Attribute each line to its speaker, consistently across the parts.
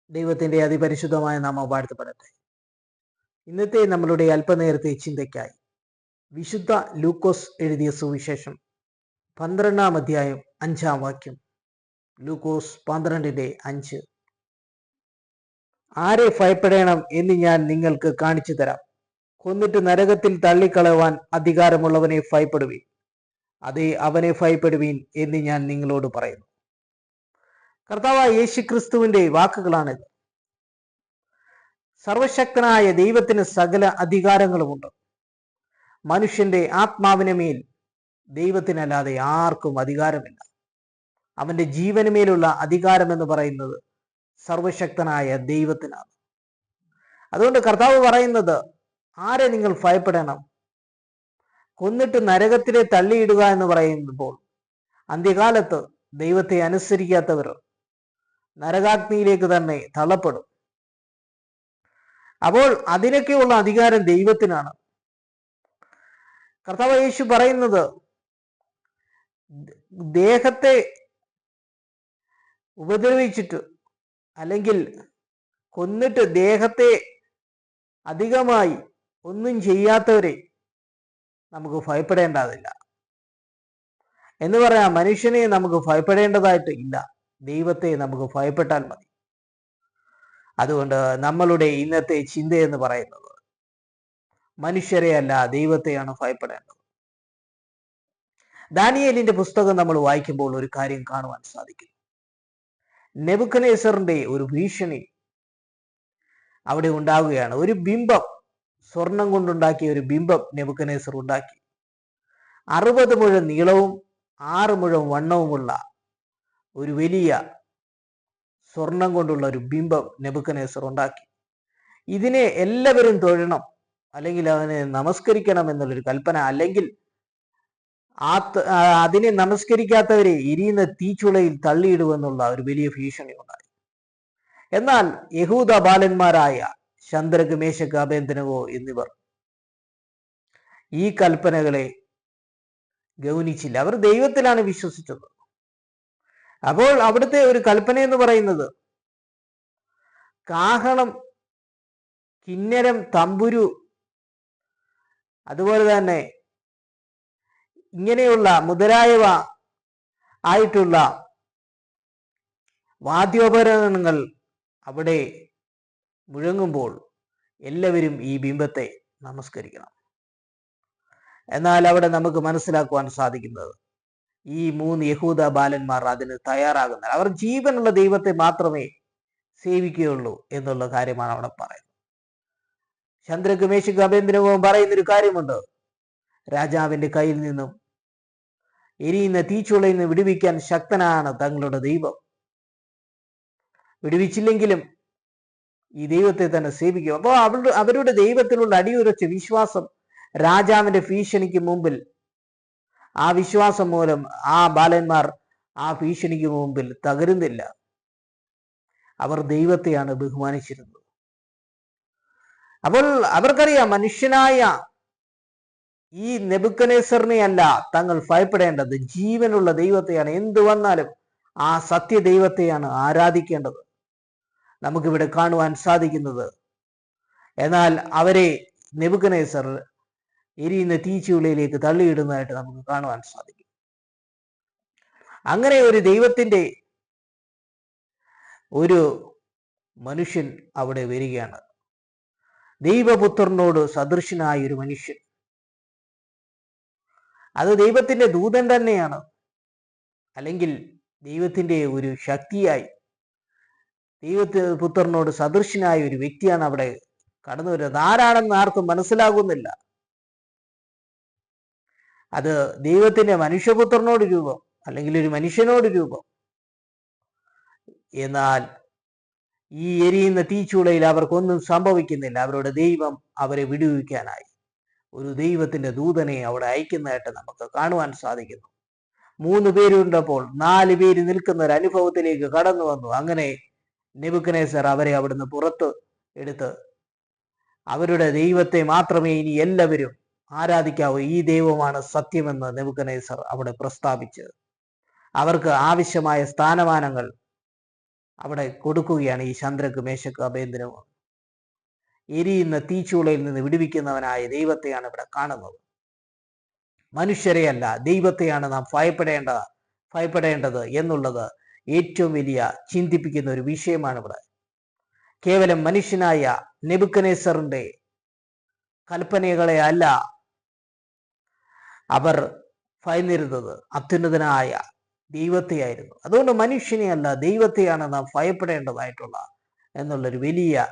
Speaker 1: ദൈവത്തിന്റെ അതിപരിശുദ്ധമായ നാമം വാഴ്ത്തപ്പെടട്ടെ. ഇന്നത്തെ നമ്മളുടെ അല്പനേരത്തെ ചിന്തയ്ക്കായി വിശുദ്ധ ലൂക്കോസ് എഴുതിയ സുവിശേഷം 12-ാം അധ്യായം 5-ാം വാക്യം. ലൂക്കോസ് 12:5. ആരെ ഭയപ്പെടണം എന്ന് ഞാൻ നിങ്ങൾക്ക് കാണിച്ചു തരാം. കൊന്നിട്ട് നരകത്തിൽ തള്ളിക്കളവാൻ അധികാരമുള്ളവനെ ഭയപ്പെടുവീൻ. അതേ, അവനെ ഭയപ്പെടുവീൻ എന്ന് ഞാൻ നിങ്ങളോട് പറയുന്നു. കർത്താവായ യേശുക്രിസ്തുവിന്റെ വാക്കുകളാണിത്. സർവശക്തനായ ദൈവത്തിന് സകല അധികാരങ്ങളുമുണ്ട്. മനുഷ്യന്റെ ആത്മാവിന് മേൽ ദൈവത്തിനല്ലാതെ ആർക്കും അധികാരമില്ല. അവന്റെ ജീവന് മേലുള്ള അധികാരം എന്ന് പറയുന്നത് സർവശക്തനായ ദൈവത്തിനാണ്. അതുകൊണ്ട് കർത്താവ് പറയുന്നത്, ആരെ നിങ്ങൾ ഭയപ്പെടണം? കൊന്നിട്ട് നരകത്തിലെ തള്ളിയിടുക എന്ന് പറയുമ്പോൾ അന്ത്യകാലത്ത് ദൈവത്തെ അനുസരിക്കാത്തവർ നരകാഗ്നിയിലേക്ക് തന്നെ തള്ളപ്പെടും. അപ്പോൾ അതിനൊക്കെയുള്ള അധികാരം ദൈവത്തിനാണ്. കർത്താവ് യേശു പറയുന്നത്, ദേഹത്തെ ഉപദ്രവിച്ചിട്ട് അല്ലെങ്കിൽ കൊന്നിട്ട് ദേഹത്തെ അധികമായി ഒന്നും ചെയ്യാത്തവരെ നമുക്ക് ഭയപ്പെടേണ്ടതില്ല എന്ന് പറയാം. മനുഷ്യനെ നമുക്ക് ഭയപ്പെടേണ്ടതായിട്ട് ഇല്ല, ദൈവത്തെ നമുക്ക് ഭയപ്പെട്ടാൽ മതി. അതുകൊണ്ട് നമ്മളുടെ ഇന്നത്തെ ചിന്ത എന്ന് പറയുന്നത് മനുഷ്യരെ അല്ല, ദൈവത്തെയാണ് ഭയപ്പെടേണ്ടത്. ദാനിയേലിന്റെ പുസ്തകം നമ്മൾ വായിക്കുമ്പോൾ ഒരു കാര്യം കാണുവാൻ സാധിക്കും. നെബൂഖദ്നേസറിന്റെ ഒരു ഭീഷണി അവിടെ ഉണ്ടാവുകയാണ്. ഒരു ബിംബം, സ്വർണം കൊണ്ടുണ്ടാക്കിയ ഒരു ബിംബം നെബൂഖദ്നേസർ ഉണ്ടാക്കി. 60 മുഴം നീളവും 6 മുഴം വണ്ണവുമുള്ള ഒരു വലിയ സ്വർണം കൊണ്ടുള്ള ഒരു ബിംബം നെബൂഖദ്നേസർ ഉണ്ടാക്കി. ഇതിനെ എല്ലാവരും തൊഴണം, അല്ലെങ്കിൽ അവനെ നമസ്കരിക്കണം എന്നുള്ളൊരു കൽപ്പന, അല്ലെങ്കിൽ അതിനെ നമസ്കരിക്കാത്തവരെ എരിയുന്ന തീച്ചുളയിൽ തള്ളിയിടുമെന്നുള്ള ഒരു വലിയ ഭീഷണി ഉണ്ടായി. എന്നാൽ യഹൂദ ബാലന്മാരായ ശദ്രക്, മേശക്, അബേദ്നെഗോ എന്നിവർ ഈ കൽപ്പനകളെ ഗൗനിച്ചില്ല. അവർ ദൈവത്തിലാണ് വിശ്വസിച്ചത്. അപ്പോൾ അവിടുത്തെ ഒരു കൽപ്പന എന്ന് പറയുന്നത് കാഹളം, കിന്നരം, തമ്പുരു, അതുപോലെ തന്നെ ഇങ്ങനെയുള്ള മുതലായവ ആയിട്ടുള്ള വാദ്യോപകരണങ്ങൾ അവിടെ മുഴങ്ങുമ്പോൾ എല്ലാവരും ഈ ബിംബത്തെ നമസ്കരിക്കണം. എന്നാൽ അവിടെ നമുക്ക് മനസ്സിലാക്കുവാൻ സാധിക്കുന്നത്, ഈ 3 യഹൂദ ബാലന്മാർ അതിന് തയ്യാറാകുന്നില്ല. അവർ ജീവനുള്ള ദൈവത്തെ മാത്രമേ സേവിക്കുകയുള്ളൂ എന്നുള്ള കാര്യമാണ് അവിടെ പറയുന്നത്. ശദ്രക്, മേശക്, അബേദ്നെഗോ പറയുന്നൊരു കാര്യമുണ്ട്, രാജാവിന്റെ കയ്യിൽ നിന്നും എരിയുന്ന തീച്ചുളയിൽ നിന്ന് വിടുവിക്കാൻ ശക്തനാണ് തങ്ങളുടെ ദൈവം. വിടുവിച്ചില്ലെങ്കിലും ഈ ദൈവത്തെ തന്നെ സേവിക്കും. അപ്പോൾ അവരുടെ ദൈവത്തിലുള്ള അടിയുറച്ച വിശ്വാസം രാജാവിന്റെ ഭീഷണിക്ക് മുമ്പിൽ, ആ വിശ്വാസം മൂലം ആ ബാലന്മാർ ആ ഭീഷണിക്ക് മുമ്പിൽ തകരുന്നില്ല. അവർ ദൈവത്തെയാണ് ബഹുമാനിച്ചിരുന്നത്. അപ്പോൾ അവർക്കറിയാം, മനുഷ്യനായ ഈ നെബൂഖദ്നേസറിനെ അല്ല തങ്ങൾ ഭയപ്പെടേണ്ടത്, ജീവനുള്ള ദൈവത്തെയാണ്. എന്തു വന്നാലും ആ സത്യ ദൈവത്തെയാണ് ആരാധിക്കേണ്ടത്. നമുക്കിവിടെ കാണുവാൻ സാധിക്കുന്നത്, എന്നാൽ അവരെ നെബൂഖദ്നേസർ എരിയുന്ന തീച്ചുളയിലേക്ക് തള്ളിയിടുന്നതായിട്ട് നമുക്ക് കാണുവാൻ സാധിക്കും. അങ്ങനെ ഒരു ദൈവത്തിന്റെ ഒരു മനുഷ്യൻ അവിടെ വരികയാണ്. ദൈവപുത്രനോട് സദൃശനായ ഒരു മനുഷ്യൻ. അത് ദൈവത്തിന്റെ ദൂതൻ തന്നെയാണ്, അല്ലെങ്കിൽ ദൈവത്തിന്റെ ഒരു ശക്തിയായി ദൈവപുത്രനോട് സദൃശനായ ഒരു വ്യക്തിയാണ് അവിടെ കടന്നു വരുന്നത്. ആരാണെന്ന് ആർക്കും മനസ്സിലാകുന്നില്ല. അത് ദൈവത്തിന്റെ മനുഷ്യപുത്രനോട് രൂപം, അല്ലെങ്കിൽ ഒരു മനുഷ്യനോട് രൂപം. എന്നാൽ ഈ എരിയുന്ന തീച്ചുളയിൽ അവർക്കൊന്നും സംഭവിക്കുന്നില്ല. അവരുടെ ദൈവം അവരെ വിടുവിക്കാനായി ഒരു ദൈവത്തിന്റെ ദൂതനെ അവിടെ അയക്കുന്നതായിട്ട് നമുക്ക് കാണുവാൻ സാധിക്കുന്നു. 3 പേരുണ്ടപ്പോൾ 4 പേര് നിൽക്കുന്ന ഒരു അനുഭവത്തിലേക്ക് കടന്നു വന്നു. അങ്ങനെ നെബൂഖദ്നേസർ അവരെ അവിടുന്ന് പുറത്ത് എടുത്ത് അവരുടെ ദൈവത്തെ മാത്രമേ ഇനി എല്ലാവരും ആരാധിക്കാവൂ, ഈ ദൈവമാണ് സത്യമെന്ന് നെബൂഖദ്നേസർ അവിടെ പ്രസ്താവിച്ച് അവർക്ക് ആവശ്യമായ സ്ഥാനമാനങ്ങൾ അവിടെ കൊടുക്കുകയാണ് ഈ ചന്ദ്രക്ക് മേശക്ക് അഭേന്ദ്രവും. എരിയുന്ന തീച്ചൂളയിൽ നിന്ന് വിടുവിക്കുന്നവനായ ദൈവത്തെയാണ് ഇവിടെ കാണുന്നത്. മനുഷ്യരെയല്ല, ദൈവത്തെയാണ് നാം ഭയപ്പെടേണ്ടത് എന്നുള്ളത് ഏറ്റവും വലിയ ചിന്തിപ്പിക്കുന്ന ഒരു വിഷയമാണ് ഇവിടെ. കേവലം മനുഷ്യനായ നെബൂഖദ്നേസറിന്റെ കൽപ്പനകളെ അല്ല അവർ ഭയന്നിരുന്നത്, അത്യുന്നതനായ ദൈവത്തെയായിരുന്നു. അതുകൊണ്ട് മനുഷ്യനെയല്ല, ദൈവത്തെയാണ് നാം ഭയപ്പെടേണ്ടതായിട്ടുള്ള എന്നുള്ളൊരു വലിയ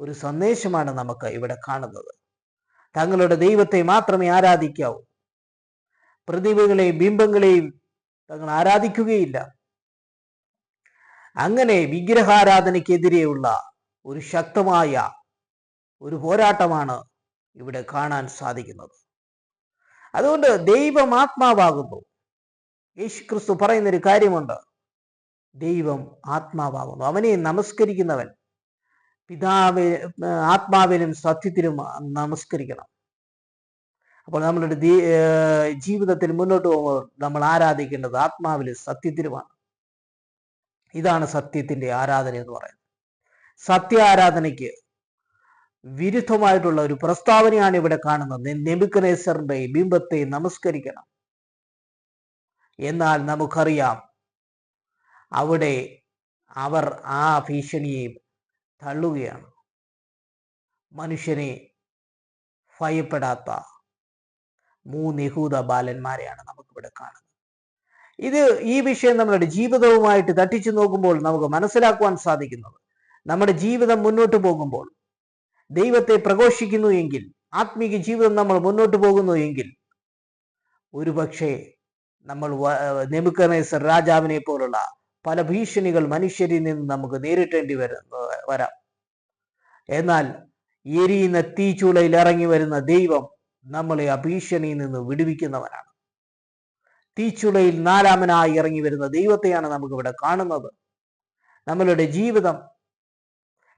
Speaker 1: ഒരു സന്ദേശമാണ് നമുക്ക് ഇവിടെ കാണുന്നത്. തങ്ങളുടെ ദൈവത്തെ മാത്രമേ ആരാധിക്കാവൂ. പ്രതിമകളെയും ബിംബങ്ങളെയും തങ്ങൾ ആരാധിക്കുകയില്ല. അങ്ങനെ വിഗ്രഹാരാധനയ്ക്കെതിരെയുള്ള ഒരു ശക്തമായ ഒരു പോരാട്ടമാണ് ഇവിടെ കാണാൻ സാധിക്കുന്നത്. അതുകൊണ്ട് ദൈവം ആത്മാവാകുന്നു. യേശുക്രിസ്തു പറയുന്നൊരു കാര്യമുണ്ട്, ദൈവം ആത്മാവാകുന്നു. അവനെ നമസ്കരിക്കുന്നവൻ ആത്മാവിലും സത്യത്തിലും നമസ്കരിക്കണം. അപ്പോൾ നമ്മളുടെ ജീവിതത്തിൽ മുന്നോട്ട് പോകുമ്പോൾ നമ്മൾ ആരാധിക്കേണ്ടത് ആത്മാവിലും സത്യത്തിലുമാണ്. ഇതാണ് സത്യത്തിന്റെ ആരാധന എന്ന് പറയുന്നത്. സത്യ ആരാധനയ്ക്ക് വിരുദ്ധമായിട്ടുള്ള ഒരു പ്രസ്താവനയാണ് ഇവിടെ കാണുന്നത്. നെബൂഖദ്നേസറിന്റെ ബിംബത്തെ നമസ്കരിക്കണം. എന്നാൽ നമുക്കറിയാം, അവിടെ അവർ ആ ഭീഷണിയെ തള്ളുകയാണ്. മനുഷ്യനെ ഭയപ്പെടാത്ത 3 യഹൂദ ബാലന്മാരെയാണ് നമുക്കിവിടെ കാണുന്നത്. ഈ വിഷയം നമ്മുടെ ജീവിതവുമായിട്ട് തട്ടിച്ചു നോക്കുമ്പോൾ നമുക്ക് മനസ്സിലാക്കുവാൻ സാധിക്കുന്നത്, നമ്മുടെ ജീവിതം മുന്നോട്ട് പോകുമ്പോൾ ദൈവത്തെ പ്രഘോഷിക്കുന്നു എങ്കിൽ, ആത്മീക ജീവിതം നമ്മൾ മുന്നോട്ട് പോകുന്നു എങ്കിൽ, ഒരുപക്ഷെ നമ്മൾ നെബൂഖദ്നേസർ രാജാവിനെ പോലുള്ള പല ഭീഷണികൾ മനുഷ്യരിൽ നിന്ന് നമുക്ക് നേരിട്ടേണ്ടി വരാം. എന്നാൽ എരിയുന്ന തീച്ചൂളയിൽ ഇറങ്ങി വരുന്ന ദൈവം നമ്മളെ ആ ഭീഷണിയിൽ നിന്ന് വിടുവിക്കുന്നവനാണ്. തീച്ചുളയിൽ 4-മനായി ഇറങ്ങി വരുന്ന ദൈവത്തെയാണ് നമുക്ക് ഇവിടെ കാണുന്നത്. നമ്മളുടെ ജീവിതം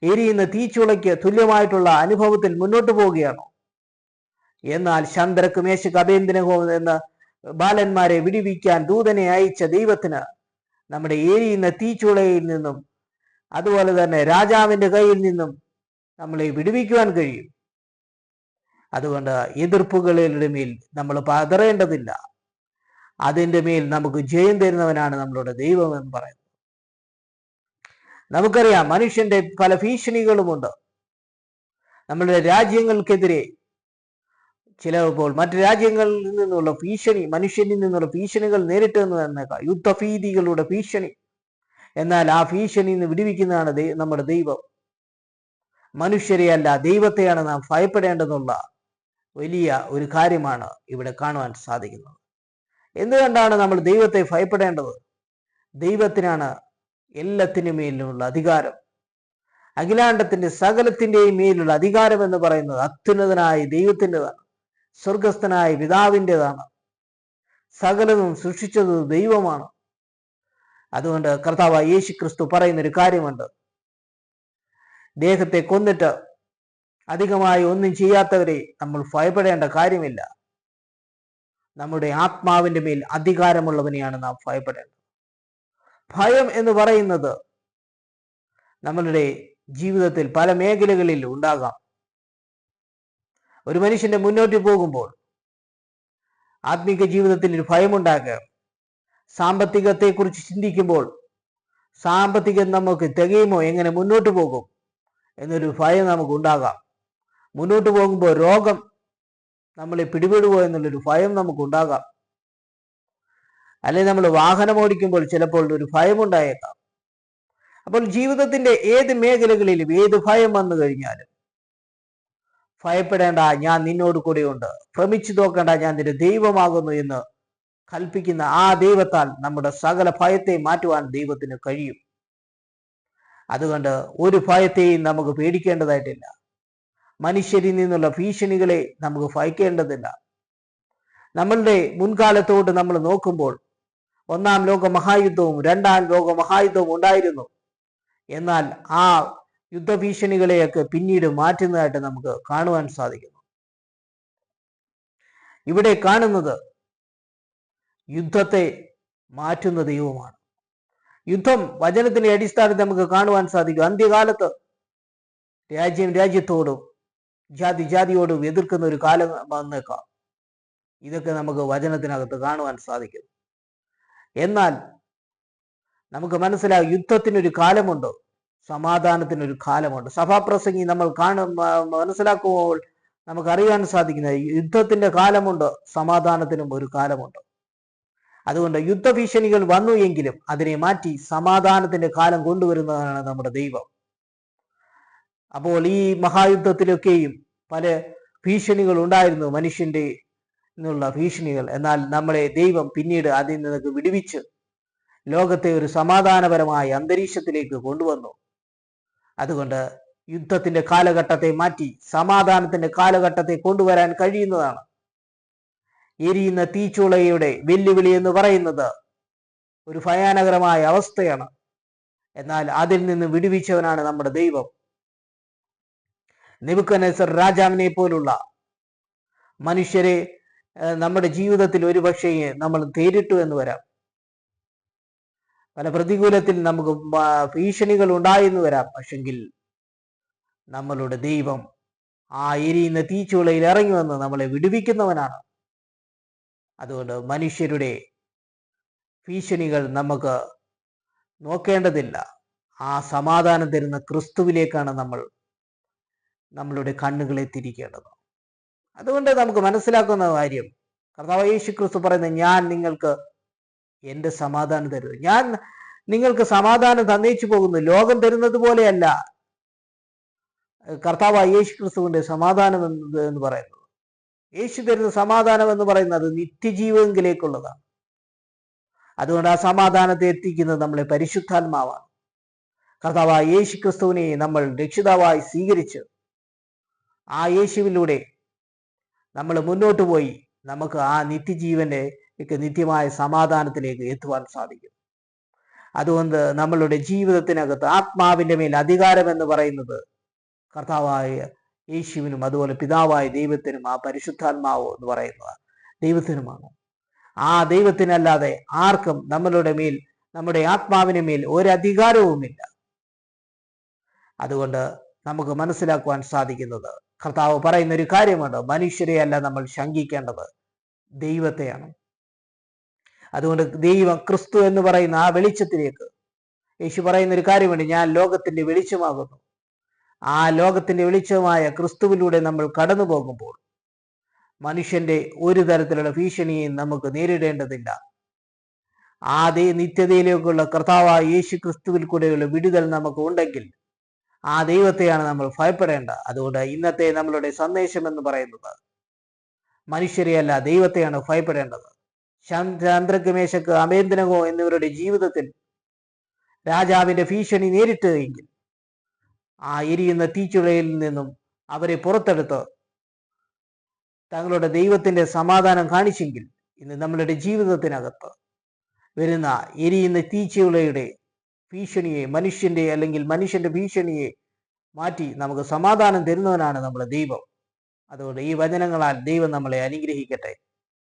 Speaker 1: എരിയുന്ന തീച്ചുളയ്ക്ക് തുല്യമായിട്ടുള്ള അനുഭവത്തിൽ മുന്നോട്ട് പോവുകയാണോ? എന്നാൽ ചന്ദ്രക്ക് മേശക്ക് അഭേന്ദ്രവും എന്ന ബാലന്മാരെ വിടുവിക്കാൻ ദൂതനെ അയച്ച ദൈവത്തിന് നമ്മുടെ എരിയുന്ന തീച്ചുളയിൽ നിന്നും അതുപോലെ തന്നെ രാജാവിന്റെ കയ്യിൽ നിന്നും നമ്മളെ വിടുവിക്കുവാൻ കഴിയും. അതുകൊണ്ട് എതിർപ്പുകളുടെ മേൽ നമ്മൾ പതറേണ്ടതില്ല. അതിൻ്റെ മേൽ നമുക്ക് ജയം തരുന്നവനാണ് നമ്മളുടെ ദൈവം എന്ന് പറയുന്നത്. നമുക്കറിയാം, മനുഷ്യന്റെ പല ഭീഷണികളുമുണ്ട്. നമ്മളുടെ രാജ്യങ്ങൾക്കെതിരെ ചിലപ്പോൾ മറ്റു രാജ്യങ്ങളിൽ നിന്നുള്ള ഭീഷണി, മനുഷ്യനിൽ നിന്നുള്ള ഭീഷണികൾ നേരിട്ട് വന്നേക്കാം, യുദ്ധഭീതികളുടെ ഭീഷണി. എന്നാൽ ആ ഭീഷണിയിൽ നിന്ന് വിടുവിക്കുന്നതാണ് നമ്മുടെ ദൈവം. മനുഷ്യരെയല്ല, ദൈവത്തെയാണ് നാം ഭയപ്പെടേണ്ടതെന്നുള്ള വലിയ ഒരു കാര്യമാണ് ഇവിടെ കാണുവാൻ സാധിക്കുന്നത്. എന്തുകൊണ്ടാണ് നമ്മൾ ദൈവത്തെ ഭയപ്പെടേണ്ടത്? ദൈവത്തിനാണ് എല്ലാത്തിനും മേലുള്ള അധികാരം. അഖിലാണ്ടത്തിന്റെ സകലത്തിന്റെയും മേലുള്ള അധികാരം എന്ന് പറയുന്നത് അത്യുന്നതനായ ദൈവത്തിൻ്റെതാണ്, സ്വർഗസ്ഥനായ പിതാവിൻ്റെതാണ്. സകലതും സൃഷ്ടിച്ചത് ദൈവമാണ്. അതുകൊണ്ട് കർത്താവായ യേശുക്രിസ്തു പറയുന്നൊരു കാര്യമുണ്ട്, ദേഹത്തെ കൊന്നിട്ട് അധികമായി ഒന്നും ചെയ്യാത്തവരെ നമ്മൾ ഭയപ്പെടേണ്ട കാര്യമില്ല. നമ്മുടെ ആത്മാവിന്റെ മേൽ അധികാരമുള്ളവനെയാണ് നാം ഭയപ്പെടേണ്ടത്. ഭയം എന്ന് പറയുന്നത് നമ്മളുടെ ജീവിതത്തിൽ പല മേഖലകളിൽ ഉണ്ടാകാം. ഒരു മനുഷ്യന്റെ മുന്നോട്ട് പോകുമ്പോൾ ആത്മീക ജീവിതത്തിൽ ഒരു ഭയമുണ്ടാക്കുക. സാമ്പത്തികത്തെക്കുറിച്ച് ചിന്തിക്കുമ്പോൾ സാമ്പത്തികം നമുക്ക് തികയുമോ, എങ്ങനെ മുന്നോട്ട് പോകും എന്നൊരു ഭയം നമുക്ക് ഉണ്ടാകാം. മുന്നോട്ട് പോകുമ്പോൾ രോഗം നമ്മളെ പിടിപെടുവോ എന്നുള്ളൊരു ഭയം നമുക്കുണ്ടാകാം. അല്ലെങ്കിൽ നമ്മൾ വാഹനം ഓടിക്കുമ്പോൾ ചിലപ്പോൾ ഒരു ഭയമുണ്ടായേക്കാം. അപ്പോൾ ജീവിതത്തിന്റെ ഏത് മേഖലകളിലും ഏത് ഭയം വന്നു കഴിഞ്ഞാലും ഭയപ്പെടേണ്ട, ഞാൻ നിന്നോട് കൂടെയുണ്ട്, ഭ്രമിച്ചു നോക്കേണ്ട, ഞാൻ നിന്റെ ദൈവമാകുന്നു എന്ന് കൽപ്പിക്കുന്ന ആ ദൈവത്താൽ നമ്മുടെ സകല ഭയത്തെ മാറ്റുവാൻ ദൈവത്തിന് കഴിയും. അതുകൊണ്ട് ഒരു ഭയത്തെയും നമുക്ക് പേടിക്കേണ്ടതായിട്ടില്ല. മനുഷ്യരിൽ നിന്നുള്ള ഭീഷണികളെ നമുക്ക് ഭയക്കേണ്ടതില്ല. നമ്മളുടെ മുൻകാലത്തോട്ട് നമ്മൾ നോക്കുമ്പോൾ 1-ാം ലോക മഹായുദ്ധവും 2-ാം ലോക മഹായുദ്ധവും ഉണ്ടായിരുന്നു. എന്നാൽ ആ യുദ്ധഭീഷണികളെയൊക്കെ പിന്നീട് മാറ്റുന്നതായിട്ട് നമുക്ക് കാണുവാൻ സാധിക്കുന്നു. ഇവിടെ കാണുന്നത് യുദ്ധത്തെ മാറ്റുന്ന ദൈവമാണ്. യുദ്ധം വചനത്തിന്റെ അടിസ്ഥാനത്തിൽ നമുക്ക് കാണുവാൻ സാധിക്കും. അന്ത്യകാലത്ത് രാജ്യം രാജ്യത്തോടും ജാതി ജാതിയോടും എതിർക്കുന്ന ഒരു കാലം വന്നേക്കാം. ഇതൊക്കെ നമുക്ക് വചനത്തിനകത്ത് കാണുവാൻ സാധിക്കും. എന്നാൽ നമുക്ക് മനസ്സിലാകും, യുദ്ധത്തിനൊരു കാലമുണ്ട്, സമാധാനത്തിനൊരു കാലമുണ്ട്. സഭാപ്രസംഗി നമ്മൾ മനസ്സിലാക്കുമ്പോൾ നമുക്കറിയാൻ സാധിക്കുന്നത് യുദ്ധത്തിന്റെ കാലമുണ്ട്, സമാധാനത്തിനും ഒരു കാലമുണ്ട്. അതുകൊണ്ട് യുദ്ധഭീഷണികൾ വന്നു എങ്കിലും അതിനെ മാറ്റി സമാധാനത്തിന്റെ കാലം കൊണ്ടുവരുന്നതാണ് നമ്മുടെ ദൈവം. അപ്പോൾ ഈ മഹായുദ്ധത്തിലൊക്കെയും പല ഭീഷണികൾ ഉണ്ടായിരുന്നു, മനുഷ്യന്റെ നിന്നുള്ള ഭീഷണികൾ. എന്നാൽ നമ്മളെ ദൈവം പിന്നീട് അതിൽ നിന്നൊക്കെ വിടുവിച്ച് ലോകത്തെ ഒരു സമാധാനപരമായ അന്തരീക്ഷത്തിലേക്ക് കൊണ്ടുവന്നു. അതുകൊണ്ട് യുദ്ധത്തിന്റെ കാലഘട്ടത്തെ മാറ്റി സമാധാനത്തിന്റെ കാലഘട്ടത്തെ കൊണ്ടുവരാൻ കഴിയുന്നതാണ്. എരിയുന്ന തീച്ചുളയുടെ വെല്ലുവിളി എന്ന് പറയുന്നത് ഒരു ഭയാനകരമായ അവസ്ഥയാണ്. എന്നാൽ അതിൽ നിന്ന് വിടുവിച്ചവനാണ് നമ്മുടെ ദൈവം. നെബൂഖദ്നേസർ രാജാവിനെ പോലുള്ള മനുഷ്യരെ നമ്മുടെ ജീവിതത്തിൽ ഒരു പക്ഷേ നമ്മൾ നേരിട്ടു എന്ന് വരാം. പല പ്രതികൂലത്തിൽ നമുക്ക് ഭീഷണികൾ ഉണ്ടായെന്ന് വരാം. പക്ഷെങ്കിൽ നമ്മളുടെ ദൈവം ആ എരിയുന്ന തീച്ചുളയിൽ ഇറങ്ങി വന്ന് നമ്മളെ വിടുവിക്കുന്നവനാണ്. അതുകൊണ്ട് മനുഷ്യരുടെ ഭീഷണികൾ നമുക്ക് നോക്കേണ്ടതില്ല. ആ സമാധാനം തരുന്ന ക്രിസ്തുവിലേക്കാണ് നമ്മളുടെ കണ്ണുകളെ തിരിക്കേണ്ടത്. അതുകൊണ്ട് നമുക്ക് മനസ്സിലാക്കുന്ന കാര്യം, കർത്താവ് യേശു ക്രിസ്തു പറയുന്നത്, ഞാൻ നിങ്ങൾക്ക് എൻ്റെ സമാധാനം തരുന്നു, ഞാൻ നിങ്ങൾക്ക് സമാധാനം തന്നേച്ചു പോകുന്നു. ലോകം തരുന്നത് പോലെയല്ല കർത്താവ് യേശു ക്രിസ്തുവിന്റെ സമാധാനം എന്ന് പറയുന്നത്. യേശു തരുന്ന സമാധാനം എന്ന് പറയുന്നത് നിത്യജീവനിലേക്കുള്ളതാണ്. അതുകൊണ്ട് ആ സമാധാനത്തെ എത്തിക്കുന്നത് നമ്മളെ പരിശുദ്ധാത്മാവാണ്. കർത്താവ് യേശു ക്രിസ്തുവിനെ നമ്മൾ രക്ഷിതാവായി സ്വീകരിച്ച് ആ യേശുവിലൂടെ നമ്മൾ മുന്നോട്ട് പോയി നമുക്ക് ആ നിത്യജീവന്റെ നിത്യമായ സമാധാനത്തിലേക്ക് എത്തുവാൻ സാധിക്കും. അതുകൊണ്ട് നമ്മളുടെ ജീവിതത്തിനകത്ത് ആത്മാവിന്റെ മേൽ അധികാരം എന്ന് പറയുന്നത് കർത്താവായ യേശുവിനും അതുപോലെ പിതാവായ ദൈവത്തിനും ആ പരിശുദ്ധാത്മാവ് എന്ന് പറയുന്നത് ദൈവത്തിനുമാണ്. ആ ദൈവത്തിനല്ലാതെ ആർക്കും നമ്മളുടെ മേൽ, നമ്മുടെ ആത്മാവിന് മേൽ ഒരധികാരവുമില്ല. അതുകൊണ്ട് നമുക്ക് മനസ്സിലാക്കുവാൻ സാധിക്കുന്നത്, കർത്താവ് പറയുന്ന ഒരു കാര്യമുണ്ട്, മനുഷ്യരെയല്ല നമ്മൾ ശങ്കിക്കേണ്ടത്, ദൈവത്തെയാണ്. അതുകൊണ്ട് ദൈവം ക്രിസ്തു എന്ന് പറയുന്ന ആ വെളിച്ചത്തിലേക്ക്, യേശു പറയുന്ന ഒരു കാര്യമുണ്ട്, ഞാൻ ലോകത്തിന്റെ വെളിച്ചമാകുന്നു. ആ ലോകത്തിന്റെ വെളിച്ചമായ ക്രിസ്തുവിലൂടെ നമ്മൾ കടന്നു പോകുമ്പോൾ മനുഷ്യന്റെ ഒരു തരത്തിലുള്ള ഭീഷണിയും നമുക്ക് നേരിടേണ്ടതില്ല. ആ നിത്യതയിലേക്കുള്ള കർത്താവായ യേശു ക്രിസ്തുവിൽ കൂടെയുള്ള വിടുതൽ നമുക്ക് ഉണ്ടെങ്കിൽ ആ ദൈവത്തെയാണ് നമ്മൾ ഭയപ്പെടേണ്ടത്. അതുകൊണ്ട് ഇന്നത്തെ നമ്മളുടെ സന്ദേശം എന്ന് പറയുന്നത് മനുഷ്യരെയല്ല, ദൈവത്തെയാണ് ഭയപ്പെടേണ്ടത്. ചന്ദ്രക് അമേന്ദ്രനോ എന്നിവരുടെ ജീവിതത്തിൽ രാജാവിന്റെ ഭീഷണി നേരിട്ട് എങ്കിൽ ആ എരിയുന്ന തീച്ചുളയിൽ നിന്നും അവരെ പുറത്തെടുത്ത് തങ്ങളുടെ ദൈവത്തിന്റെ സമാധാനം കാണിച്ചെങ്കിൽ ഇന്ന് നമ്മളുടെ ജീവിതത്തിനകത്ത് വരുന്ന എരിയുന്ന തീച്ചുളയുടെ ഭീഷണിയെ, മനുഷ്യന്റെ ഭീഷണിയെ മാറ്റി നമുക്ക് സമാധാനം തരുന്നവനാണ് നമ്മുടെ ദൈവം. അതുകൊണ്ട് ഈ വചനങ്ങളാൽ ദൈവം നമ്മളെ അനുഗ്രഹിക്കട്ടെ.